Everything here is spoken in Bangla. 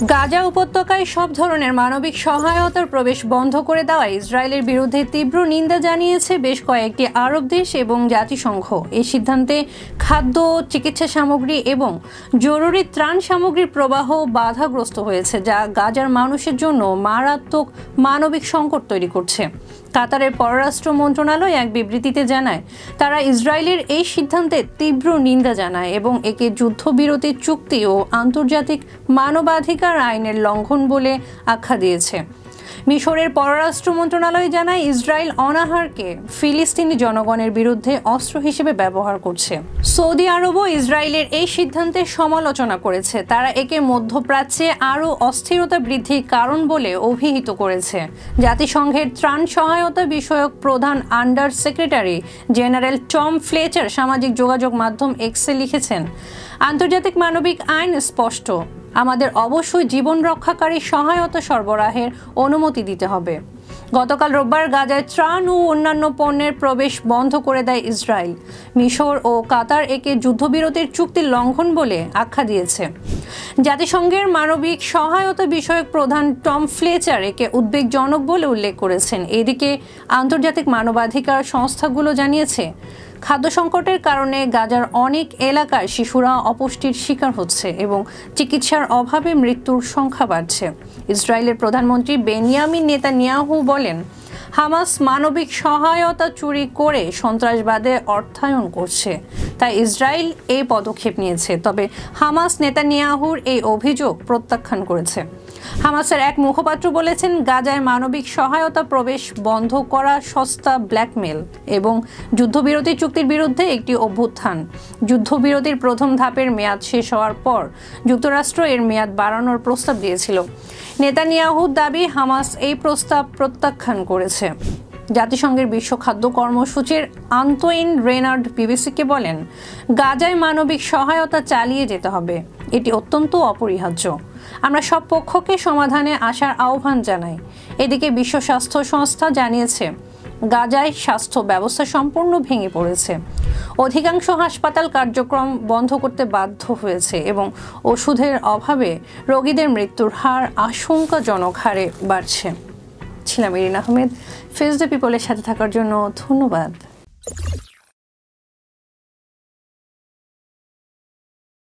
গাজা উপত্যকায় সব ধরনের মানবিক সহায়তার প্রবেশ বন্ধ করে দেওয়ায় ইসরায়েলের বিরুদ্ধে তীব্র নিন্দা জানিয়েছে বেশ কয়েকটি আরব দেশ এবং জাতিসংঘ। এই সিদ্ধান্তে খাদ্য, চিকিৎসা সামগ্রী এবং জরুরি ত্রাণ সামগ্রীর প্রবাহ বাধাগ্রস্ত হয়েছে, যা গাজার মানুষের জন্য মারাত্মক মানবিক সংকট তৈরি করছে। কাতারের পররাষ্ট্র মন্ত্রণালয় এক বিবৃতিতে জানায়, তারা ইসরায়েলের এই সিদ্ধান্তে তীব্র নিন্দা জানায় এবং একে যুদ্ধবিরতির চুক্তি ও আন্তর্জাতিক মানবাধিকার আইনের লঙ্ঘন বলে আখ্যা দিয়েছে। মিশরের পররাষ্ট্র মন্ত্রণালয় জানায়, ইসরায়েল অনাহারকে ফিলিস্তিনি জনগণের বিরুদ্ধে অস্ত্র হিসেবে ব্যবহার করছে। সৌদি আরবও ইসরায়েলের এই সিদ্ধান্তের সমালোচনা করেছে। তারা একে মধ্যপ্রাচ্যে আরও অস্থিরতা বৃদ্ধির কারণ বলে অভিহিত করেছে। জাতিসংঘের ত্রাণ সহায়তা বিষয়ক প্রধান under secretary general Tom Fletcher সামাজিক যোগাযোগ মাধ্যম এক্সে লিখেছেন, আন্তর্জাতিক মানবিক আইন স্পষ্ট, আমাদের অবশ্যই জীবন রক্ষাকারী সহায়তা সরবরাহের অনুমতি দিতে হবে। গতকাল রোববার গাজায় ত্রাণ ও অন্যান্য পণ্যের প্রবেশ বন্ধ করে দেয় ইসরায়েল। মিশর ও কাতার একে যুদ্ধবিরতির চুক্তির লঙ্ঘন বলে আখ্যা দিয়েছে। জাতিসংঘের মানবিক সহায়তা বিষয়ক প্রধান টম ফ্লেচার একে উদ্বেগজনক বলে উল্লেখ করেছেন। এদিকে আন্তর্জাতিক মানবাধিকার সংস্থাগুলো জানিয়েছে, খাদ্য সংকটের কারণে গাজার অনেক এলাকায় শিশুরা অপুষ্টির শিকার হচ্ছে এবং চিকিৎসার অভাবে মৃত্যুর সংখ্যা বাড়ছে। ইসরায়েলের প্রধানমন্ত্রী বেনিয়ামিন নেতানিয়াহু বলেন, হামাস মানবিক সহায়তা চুরি করে সন্ত্রাসবাদে অর্থায়ন করছে, তাই ইসরায়েল এই পদক্ষেপ নিয়েছে। তবে হামাস নেতানিয়াহুর এই অভিযোগ প্রত্যাখ্যান করেছে। হামাসের এক মুখপাত্র বলেছেন, গাজায় মানবিক সহায়তা প্রবেশ বন্ধ করা সস্তা ব্ল্যাকমেল এবং যুদ্ধবিরতি চুক্তির বিরুদ্ধে একটি অভ্যুত্থান। যুদ্ধবিরতির প্রথম ধাপের মেয়াদ শেষ হওয়ার পর যুক্তরাষ্ট্র এর মেয়াদ বাড়ানোর প্রস্তাব দিয়েছিল। নেতানিয়াহুর দাবি, হামাস এই প্রস্তাব প্রত্যাখ্যান করেছে। জাতিসংঘের বিশ্ব খাদ্য কর্মসূচির আন্তোইন রেনার্ড বিবিসিকে বলেন, গাজায় মানবিক সহায়তা চালিয়ে যেতে হবে, এটি অত্যন্ত অপরিহার্য। আমরা সব পক্ষকে সমাধানে আসার আহ্বান জানাই। এদিকে বিশ্ব স্বাস্থ্য সংস্থা জানিয়েছে, গাজায় স্বাস্থ্য ব্যবস্থা সম্পূর্ণ ভেঙে পড়েছে। অধিকাংশ হাসপাতাল কার্যক্রম বন্ধ করতে বাধ্য হয়েছে এবং ওষুধের অভাবে রোগীদের মৃত্যুর হার আশঙ্কাজনক হারে বাড়ছে। ছিলাম ইরিন আহমেদ। ফেস দ্য পিপলের সাথে থাকার জন্য ধন্যবাদ।